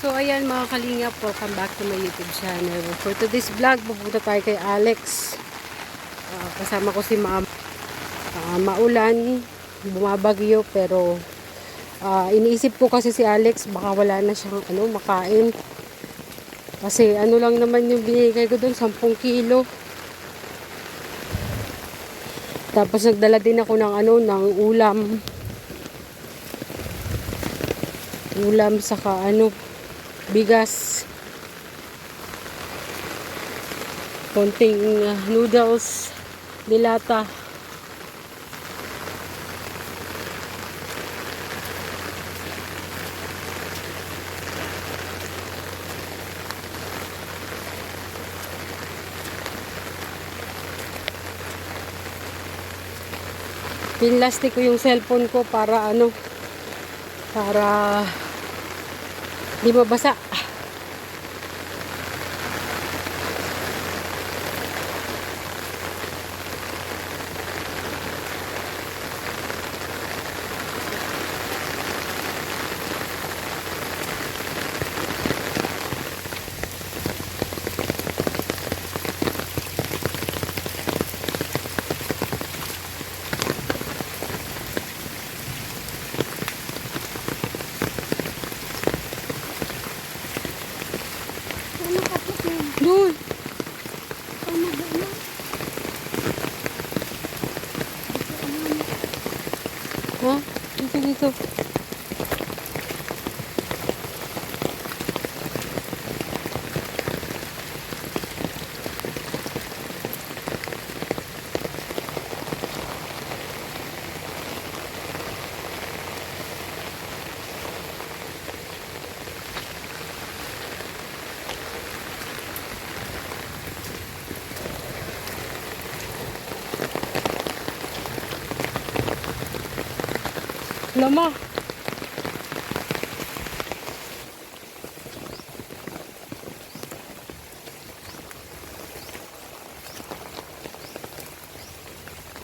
So ayan mga kalingap, welcome back to my YouTube channel. For today's vlog, pupunta tayo kay Alex. Kasama ko si Ma'am. Maulan, bumabagyo, pero iniisip ko kasi si Alex, baka wala na siyang makain. Kasi lang naman yung binigay ko doon, 10 kilo. Tapos nagdala din ako ng ulam. Ulam saka bigas. Konting noodles, dilata. Pinlastik ko yung cellphone ko para para di mabasa. Doon. Ha? Dito. Lama.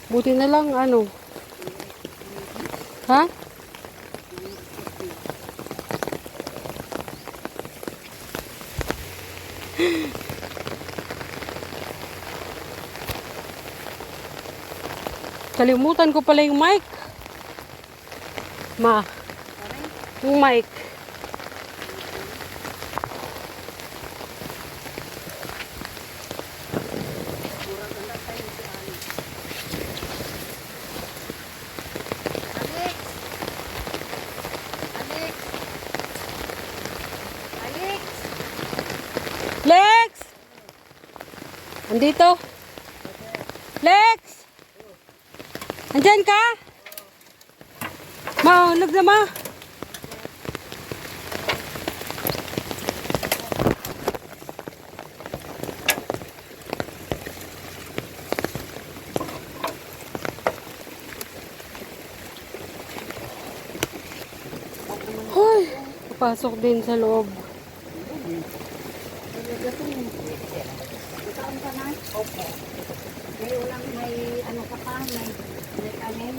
Buti na lang Ha? Kalimutan ko pala yung mic. Ma, yung mic. Lex! Andito? Lex! Andyan ka? Maulog na ma. Hoy, papasok din sa loob. May ulang, may ka pa, may kanin.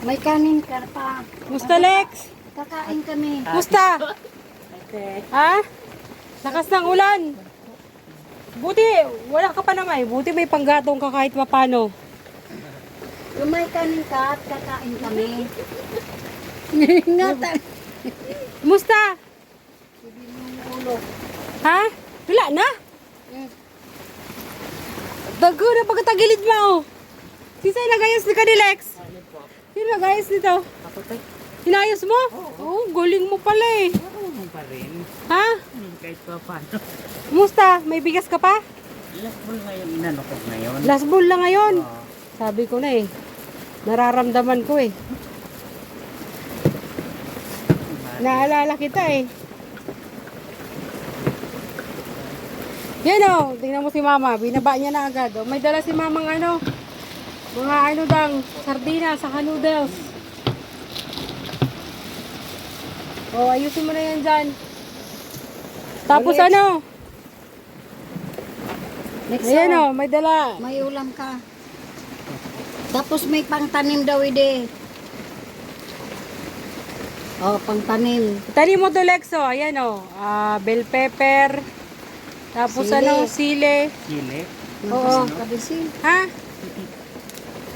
May kanin ka pa. Musta, Lex? Kakain kami. Musta? Ha? Lakas ng ulan. Buti, wala ka pa naman. Buti may panggatong ka kahit mapano. Yung may kanin ka at kakain kami. Ingatan. Musta? Sabi ng ulo. Ha? Wala na? Dago na pagkatagilid mo. Sisay nagayos ni ka ni Lex? Sino nagayos nito? Ako tayo. Hinayos mo? Oo, galing mo pala eh. Oo pa rin. Ha? Kahit pa paano. Kumusta? May bigas ka pa? Last ball ngayon, inano ko ngayon. Last ball na ngayon. Oo. Sabi ko na eh. Nararamdaman ko eh. Naalala kita eh. Yan o, tingnan mo si mama. Binaba niya na agad. O, may dala si mamang mga dang, sardinas, saka noodles. O, ayusin mo na yan dyan. Tapos Alex. Next ayan o, may dala. may ulam ka. Tapos may pangtanim daw ide. Oh, pangtanim. Tanim mo to, Lex, oh. Ayan, oh. Bell pepper. Tapos Sili. ano, sili. Chile. Oo. Kabisin. Ha?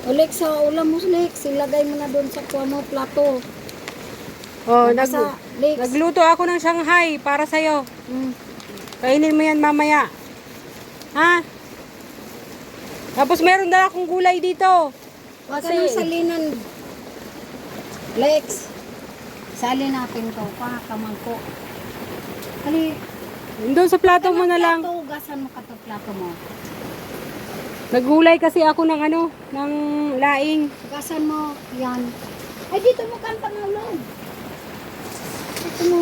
O Lex, sa ulam mo Lex, ilagay mo na doon sa kuha mo plato. Oh, Nasa, Lex. nagluto ako ng Shanghai para sa'yo. Mm. Kainin mo yan mamaya. Ha? Tapos meron na akong gulay dito. Huwag ka nang salinan. Lex, sali natin to. Kamangko. Kali, Doon sa plato mo na lang. plato, gasan mo ka to plato mo. Naggulay kasi ako ng ano, ng laing. Gasan mo, yan. Ay, dito mo kang pangalog. Ito mo.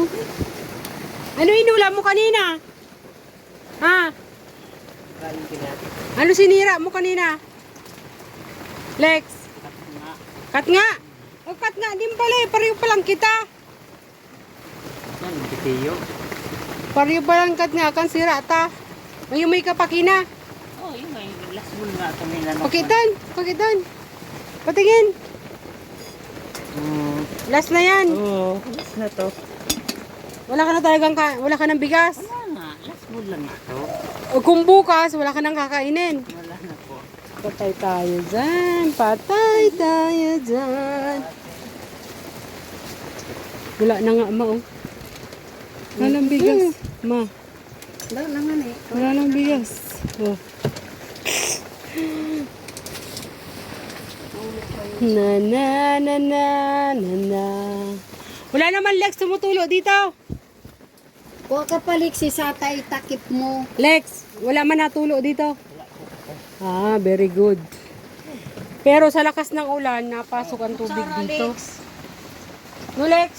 Ano inulam mo kanina? Ha? Kain kina. Ano sinira mo kanina? Lex, Nga. kat nga. O kat nga din pala eh, pareho pa lang kita. Yan, bitiyo. Pareho pa lang kat nga, kan sira ta. May kapakina. Oh, yun nga. Last bull nga itong inanok. Pakitan. Patingin. Last na yan. Oo. Last na to. Wala ka na talagang, wala ka ng bigas. Wala nga. Last bull lang nga to. O kung bukas, wala ka nang kakainin. Wala na po. Patay tayo dyan. Patay tayo dyan. Wala na nga, ma, oh. Wala nang bigas. Ma, Wala naman eh. wala nang bigas. Oh. Na na na na na na. Wala naman, Lex, tumutulo dito. Kuha ka pa Lex, isatay, takip mo. Lex, wala man natulo dito. Ah, very good. Pero sa lakas ng ulan, napasok ang tubig Sara, dito. Lex. No, Lex,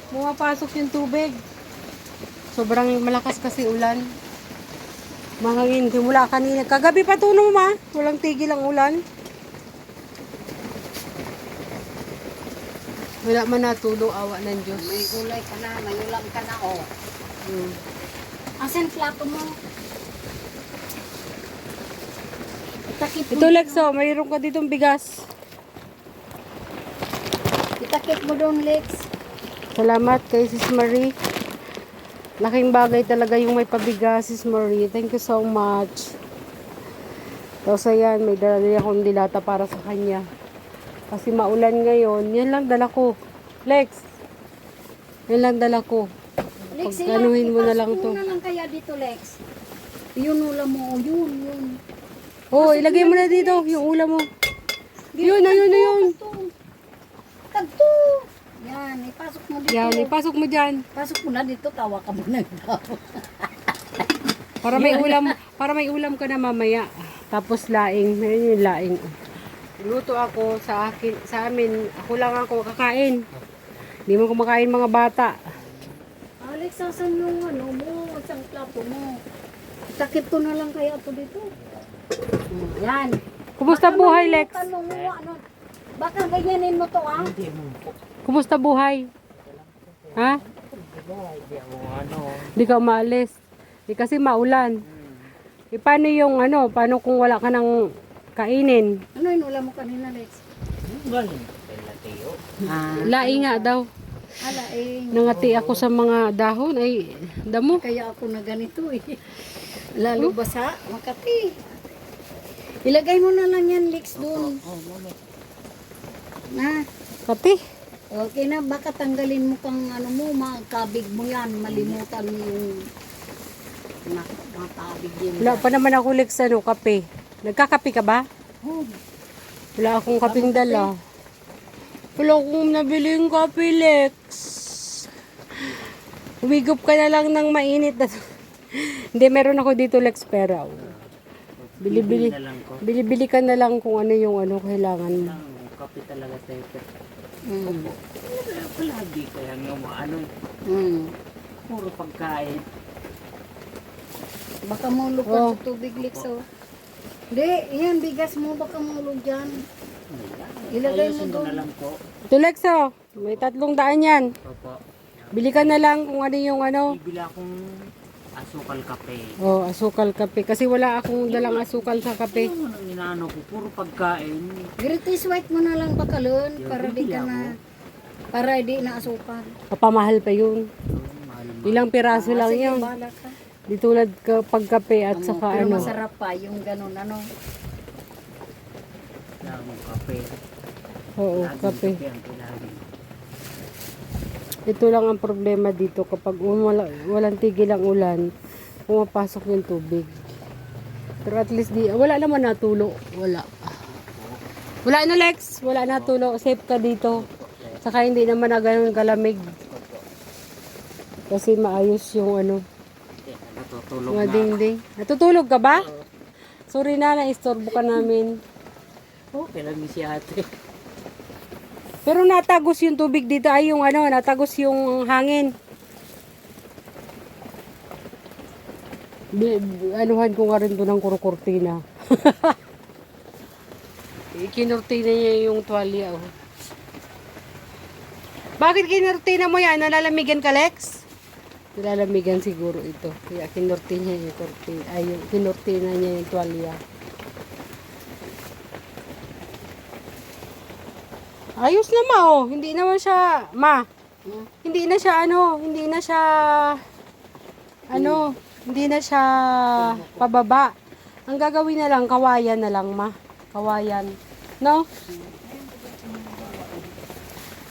pumapasok yung tubig. Sobrang malakas kasi ulan. Mahangin, simula kanina. Kagabi pa tuno, ma. Walang tigil ang ulan. Wala man natulo, awa ng Diyos. May gulay ka na, may ulam ka na, oh. Hmm. Asan plato mo? Itakip mo. Ito, Lex, oh, mayroon ka ditong bigas. Itakip mo doon, Lex. Salamat kay Sis Marie. Laking bagay talaga yung may pabigas, Sis Marie. Thank you so much. Tapos ayan, may dala akong dilata para sa kanya. Kasi maulan ngayon. Yan lang dala ko. Lex, yan lang dala ko. Lex, Pagkanuhin mo na lang to. Ipasok mo na lang kaya dito, Lex. Yun ulam mo, yun. Oh, ilagay mo na dito yung ulam mo. Yun na yun. Tagto. Yan, ipasok mo dito. Yan, ipasok mo dyan. Pasok mo na dito, tawa ka mo na daw. Para may ulam ka na mamaya. Tapos laing, meron yung laing. Luto ako sa amin. Ako lang ako kakain. Hindi mo kumakain mga bata. Alex, asan yung ano mo, isang plato mo? Itakip ko na lang kaya ito dito. Yan. Kumusta buhay, Lex? Tanong mo, ano, baka ganyanin mo to, ah? Hindi mo po. Kumusta buhay? Ha? Hindi ako ano. Hindi ka umaalis. Di kasi maulan. Paano yung ano, paano kung wala ka ng kainin? Ano yung ulam mo kanina, Lex? Galing. Latiyo. Laing nga daw. Ala, eh. Nangati ako sa mga dahon. Ay, damo. Kaya ako na ganito, eh. Lalo basa, Makati. Ilagay mo na lang yan, Lex, doon. Oh, mami. Na, Kati. okay na, baka tanggalin mo kang ano mo, makabig mo yan, malimutan mo yung makabig yun. Wala pa naman ako, Lex, ano, kape. Nagkakape ka ba? Oh, Wala akong kapeng dala. Wala akong nabiling kape, Lex. Humigop ka na lang ng mainit na. Hindi, meron ako dito, Lex, pero bili-bili. Na lang ko. Bili-bili ka na lang kung ano yung ano kailangan mo. Ang kape talaga tayo. mm. Palagi kaya nga ano. Puro pagkain. Baka mulog ka Oh. sa tubig, Lex, oh. Hindi, yan, bigas mo, baka mulog dyan. Ilagay mo Ayusin ko doon. na lang po. Ito, Lex, oh. May 300 yan. Opo. Bili ka na lang kung ano yung ano. Bibili akong asukal kape. Oh, asukal kape. Kasi wala akong dalang asukal sa kape. Ano nang inaano ko? Puro pagkain. British white mo na lang bakalon para di Bibili ka ako. na Para hindi na asukal. Papamahal pa yun. Mahal-mahal. Ilang piraso lang Sige, yun. bahala ka. Di tulad kapag kape at saka Pero ano. masarap pa yung ganun, ano. Lang kape. Oo, Laging kape. ang kailangan. Ito lang ang problema dito kapag walang tigil ang ulan, pumapasok yung tubig. Pero at least wala naman natulo. Wala. Wala na Lex, wala natulo. Safe ka dito. Saka hindi naman na ganun kalamig. Kasi maayos yung ano, Natutulog mga na. dingding. Natutulog ka ba? Sorry na, naistorbo ka namin. Okay lang ni si ate. Pero natagos yung tubig dito ay yung ano, natagos yung hangin. Anuhan ko nga rin doon ng kurukurtina. Kinurtina niya yung tuwalya. Oh. Bakit kinurtina mo yan? Nalalamigan ka, Lex? Nalalamigan siguro ito. Kaya kinurtina niya yung kurtina. Ay, yung kinurtina niya yung tuwalya. Ayos na ma, oh. Hindi naman siya, ma. Hindi na siya, hindi na siya, hindi na siya pababa. Ang gagawin na lang, kawayan na lang, ma. Kawayan. No?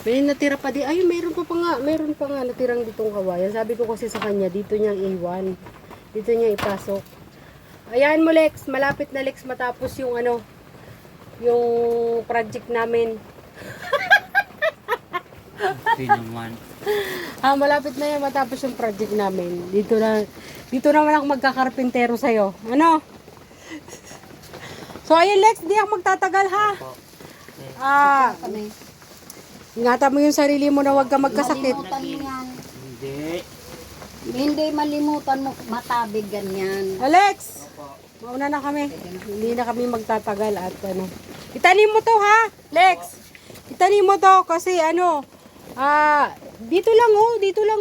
May natira pa di. Ay, meron pa nga natirang ditong kawayan. Sabi ko kasi sa kanya, dito niya iwan. Dito niya ipasok. Ayan mo, Lex. Malapit na, Lex, matapos yung yung project namin. Hindi naman. Malapit na yan matapos yung project namin. Dito naman ako magkakarpintero sa'yo. Ano? So, ayun Lex, di ako magtatagal ha. Ingatan mo yung sarili mo na huwag ka magkasakit. Malimutan mo yan. Hindi. Hindi malimutan mo, matabig ganyan. Alex! Mauna na kami. Hindi na kami magtatagal at Itanim mo to ha, Lex. Itanim mo to kasi dito lang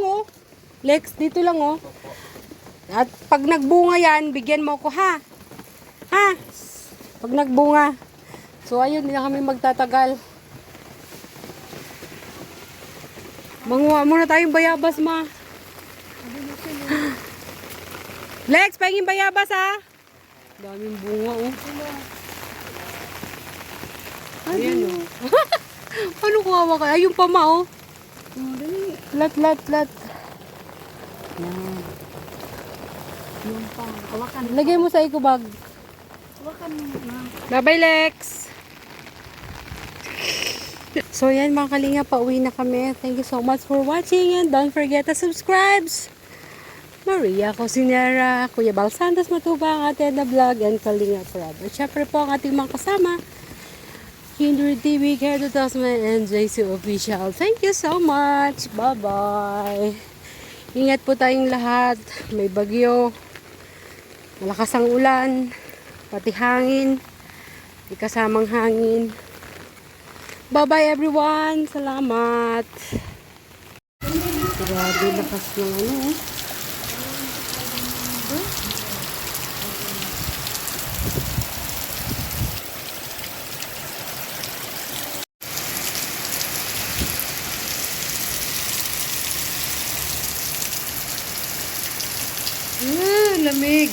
oh. Lex, dito lang oh. At pag nagbunga yan, bigyan mo ko ha. Ha? Pag nagbunga. So ayun, hindi na kami magtatagal. Manguha muna tayong bayabas, ma. Lex, pahingin bayabas ha. Daming bunga oh. Ayan oh. Ano kuhawa ka? Ayun pa ma oh. Lat. Yan. Yung pa, hawakan mo. Lagay mo sa eco bag. Hawakan mo na. Bye-bye, Lex. So, yan mga kalinga, pauwi na kami. Thank you so much for watching and don't forget to subscribe. Maria Cosinera, Kuya Bal Santos Matubang, Ate na Vlog, and Kalinga Forever. At syempre po ang ating mga kasama, Kindred TV, Kerdo Tasman, and JC Official. Thank you so much. Bye-bye. Ingat po tayong lahat. May bagyo. Malakas ang ulan. Pati hangin. May kasamang hangin. Bye-bye everyone. Salamat. Grabe lakas ng lamig.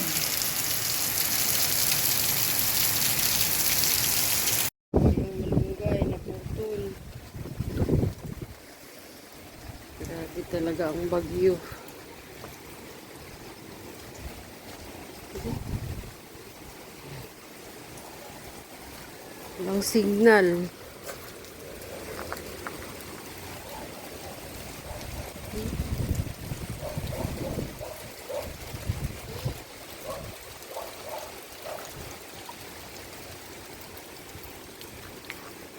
Malunggay, naputol. Grabe talaga ang bagyo. Walang signal.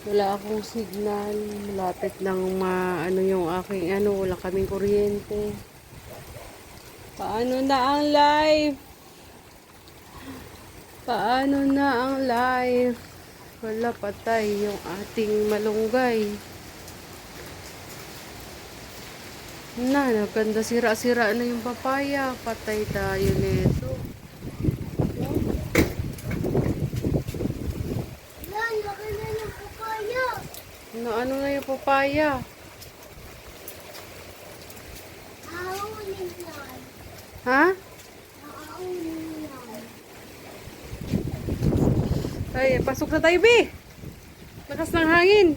Wala akong signal. Malapit nang yung aking wala kaming kuryente. Paano na ang live? Paano na ang live? Wala, patay yung ating malunggay. Naganda sira-sira na yung papaya. Patay tayo nito. Ano na yung papaya? Ha? Ay, pasok na tayo, Bi. Lakas ng hangin.